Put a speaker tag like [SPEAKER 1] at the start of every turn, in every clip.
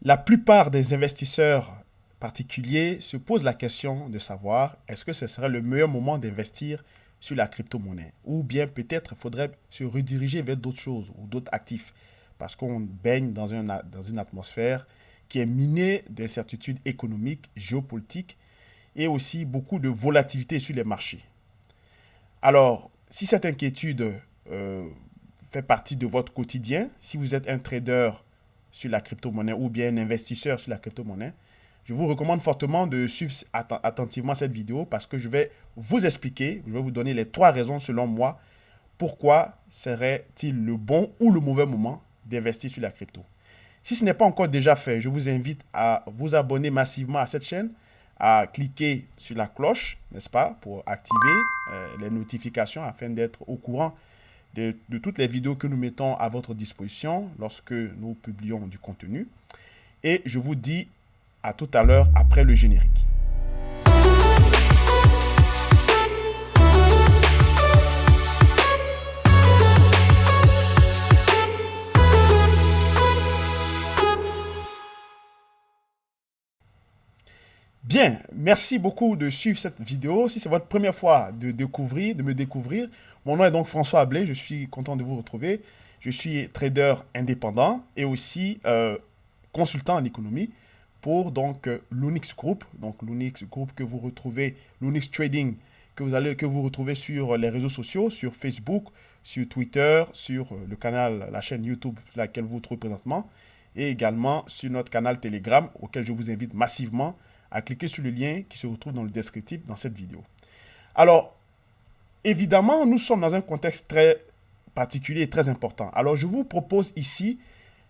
[SPEAKER 1] La plupart des investisseurs particuliers se posent la question de savoir est-ce que ce serait le meilleur moment d'investir sur la crypto-monnaie ou bien peut-être faudrait se rediriger vers d'autres choses ou d'autres actifs parce qu'on baigne dans une atmosphère qui est minée d'incertitudes économiques, géopolitiques et aussi beaucoup de volatilité sur les marchés. Alors, si cette inquiétude euh, fait partie de votre quotidien, si vous êtes un trader sur la crypto-monnaie ou bien un investisseur sur la crypto-monnaie, je vous recommande fortement de suivre attentivement cette vidéo parce que je vais vous expliquer, je vais vous donner les trois raisons selon moi pourquoi serait-il le bon ou le mauvais moment d'investir sur la crypto. Si ce n'est pas encore déjà fait, je vous invite à vous abonner massivement à cette chaîne, à cliquer sur la cloche, n'est-ce pas, pour activer les notifications afin d'être au courant de toutes les vidéos que nous mettons à votre disposition lorsque nous publions du contenu. Et je vous dis à tout à l'heure après le générique. Bien, merci beaucoup de suivre cette vidéo. Si c'est votre première fois de me découvrir, mon nom est donc François Ablé, je suis content de vous retrouver. Je suis trader indépendant et aussi consultant en économie pour donc l'Onyx Group, donc l'Onyx Group que vous retrouvez, l'Onyx Trading que vous retrouvez sur les réseaux sociaux, sur Facebook, sur Twitter, sur le canal, la chaîne YouTube sur laquelle vous vous trouvez présentement, et également sur notre canal Telegram auquel je vous invite massivement à cliquer sur le lien qui se retrouve dans le descriptif dans cette vidéo. Alors, évidemment, nous sommes dans un contexte très particulier et très important. Alors, je vous propose ici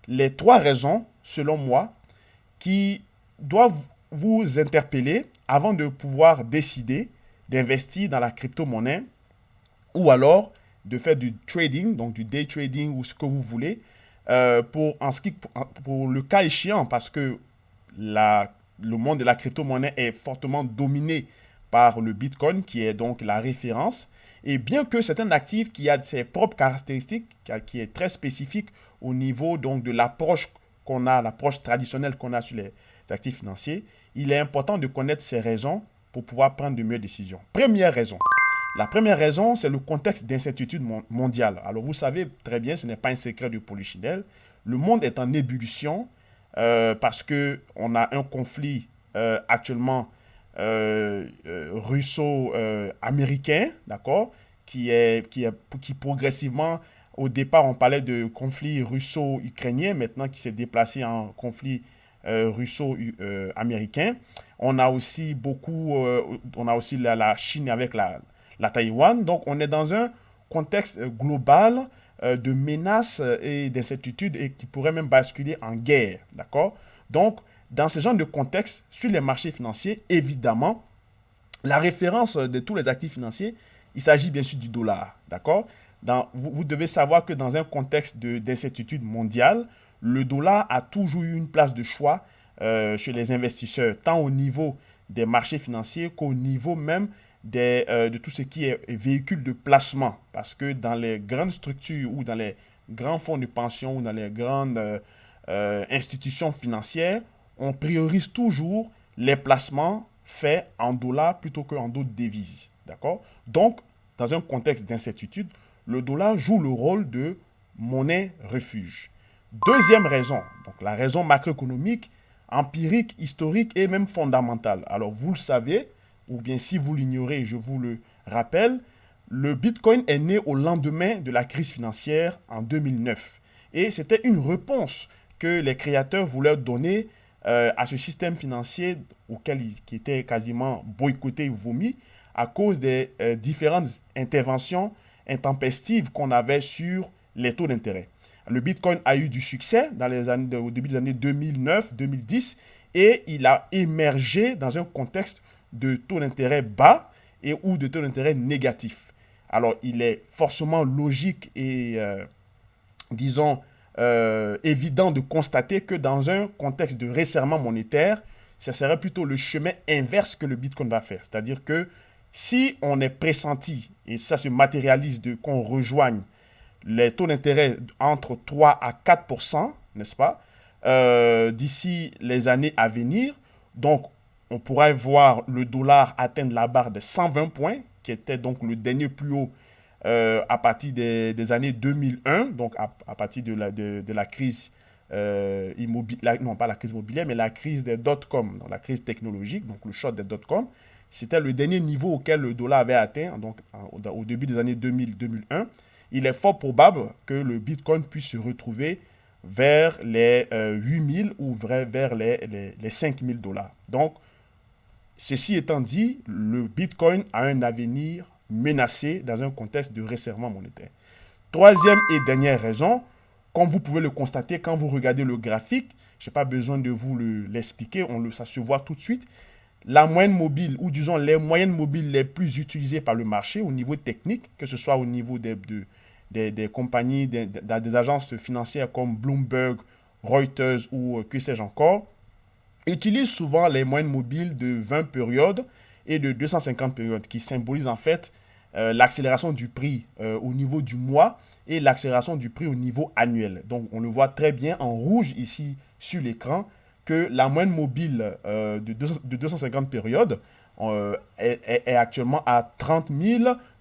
[SPEAKER 1] les trois raisons, selon moi, qui doivent vous interpeller avant de pouvoir décider d'investir dans la crypto-monnaie ou alors de faire du trading, donc du day trading ou ce que vous voulez, pour le cas échéant, parce que le monde de la crypto-monnaie est fortement dominé par le Bitcoin, qui est donc la référence. Et bien que c'est un actif qui a ses propres caractéristiques, qui est très spécifique au niveau donc de l'approche qu'on a, l'approche traditionnelle qu'on a sur les actifs financiers, il est important de connaître ces raisons pour pouvoir prendre de meilleures décisions. Première raison. La première raison, c'est le contexte d'incertitude mondiale. Alors, vous savez très bien, ce n'est pas un secret de Polichinelle. Le monde est en ébullition parce qu'on a un conflit actuellement russo-américain, d'accord, qui progressivement, au départ, on parlait de conflit russo-ukrainien, maintenant qui s'est déplacé en conflit russo-américain. On a aussi la Chine avec la Taïwan. Donc, on est dans un contexte global de menaces et d'incertitudes et qui pourrait même basculer en guerre, d'accord? Donc, dans ce genre de contexte, sur les marchés financiers, évidemment, la référence de tous les actifs financiers, il s'agit bien sûr du dollar, d'accord? Vous devez savoir que dans un contexte d'incertitude mondiale, le dollar a toujours eu une place de choix chez les investisseurs, tant au niveau des marchés financiers qu'au niveau même de tout ce qui est véhicule de placement. Parce que dans les grandes structures ou dans les grands fonds de pension ou dans les grandes institutions financières, on priorise toujours les placements faits en dollars plutôt qu'en d'autres devises. D'accord? Donc, dans un contexte d'incertitude, le dollar joue le rôle de monnaie refuge. Deuxième raison, donc la raison macroéconomique, empirique, historique et même fondamentale. Alors, vous le savez, ou bien si vous l'ignorez, je vous le rappelle, le Bitcoin est né au lendemain de la crise financière en 2009. Et c'était une réponse que les créateurs voulaient donner à ce système financier qui était quasiment boycotté et vomi à cause des différentes interventions intempestives qu'on avait sur les taux d'intérêt. Le Bitcoin a eu du succès au début des années 2009-2010 et il a émergé dans un contexte de taux d'intérêt bas et ou de taux d'intérêt négatif. Alors, il est forcément logique et, disons, évident de constater que dans un contexte de resserrement monétaire, ce serait plutôt le chemin inverse que le Bitcoin va faire. C'est-à-dire que si on est pressenti, et ça se matérialise qu'on rejoigne les taux d'intérêt entre 3 à 4%, n'est-ce pas? d'ici les années à venir. Donc, on pourrait voir le dollar atteindre la barre de 120 points, qui était donc le dernier plus haut à partir des années 2001, donc à partir de la crise immobilière, non pas la crise immobilière, mais la crise des dot-com, donc la crise technologique, donc le short des dot-com. C'était le dernier niveau auquel le dollar avait atteint, donc au début des années 2000-2001. Il est fort probable que le Bitcoin puisse se retrouver vers les 8000 ou vers les 5000 dollars. Donc, ceci étant dit, le Bitcoin a un avenir menacé dans un contexte de resserrement monétaire. Troisième et dernière raison, comme vous pouvez le constater quand vous regardez le graphique, je n'ai pas besoin de vous l'expliquer, ça se voit tout de suite. La moyenne mobile, ou disons les moyennes mobiles les plus utilisées par le marché au niveau technique, que ce soit au niveau des compagnies, des agences financières comme Bloomberg, Reuters ou que sais-je encore, utilisent souvent les moyennes mobiles de 20 périodes et de 250 périodes qui symbolisent en fait l'accélération du prix au niveau du mois et l'accélération du prix au niveau annuel. Donc on le voit très bien en rouge ici sur l'écran que la moyenne mobile de 250 périodes est actuellement à 30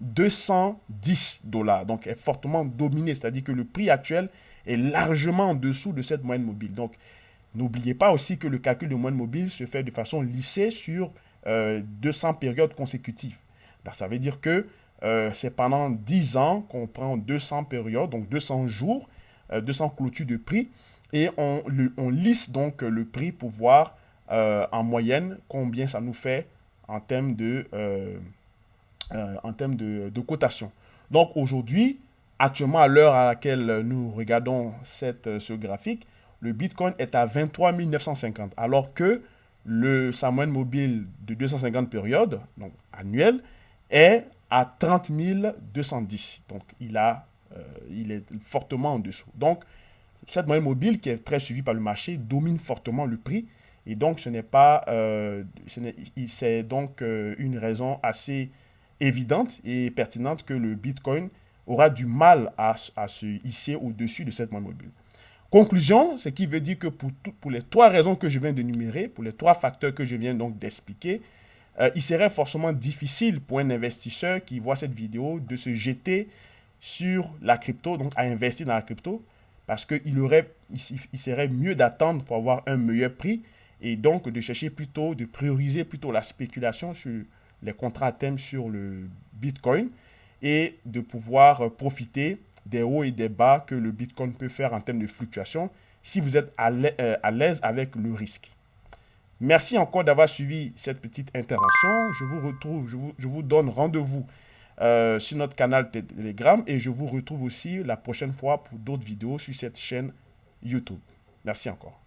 [SPEAKER 1] 210 dollars. Donc est fortement dominée, c'est-à-dire que le prix actuel est largement en dessous de cette moyenne mobile. Donc n'oubliez pas aussi que le calcul de moyenne mobile se fait de façon lissée sur 200 périodes consécutives. Donc, ça veut dire que c'est pendant 10 ans qu'on prend 200 périodes, donc 200 jours, 200 clôtures de prix, et on lisse donc le prix pour voir en moyenne combien ça nous fait en termes de cotation. Donc aujourd'hui, actuellement à l'heure à laquelle nous regardons ce graphique, le Bitcoin est à 23 950, alors que sa moyenne mobile de 250 périodes, donc annuelle, est à 30 210. Donc il est fortement en dessous. Donc cette moyenne mobile qui est très suivie par le marché domine fortement le prix. Et donc c'est donc une raison assez évidente et pertinente que le Bitcoin aura du mal à se hisser au-dessus de cette moyenne mobile. Conclusion, ce qui veut dire que pour les trois raisons que je viens d'énumérer, pour les trois facteurs que je viens donc d'expliquer, il serait forcément difficile pour un investisseur qui voit cette vidéo de se jeter sur la crypto, donc à investir dans la crypto, parce il serait mieux d'attendre pour avoir un meilleur prix et donc de chercher plutôt, de prioriser plutôt la spéculation sur les contrats à terme sur le Bitcoin et de pouvoir profiter des hauts et des bas que le Bitcoin peut faire en termes de fluctuation si vous êtes à l'aise avec le risque. Merci encore d'avoir suivi cette petite intervention. Je vous donne rendez-vous sur notre canal Telegram et je vous retrouve aussi la prochaine fois pour d'autres vidéos sur cette chaîne YouTube. Merci encore.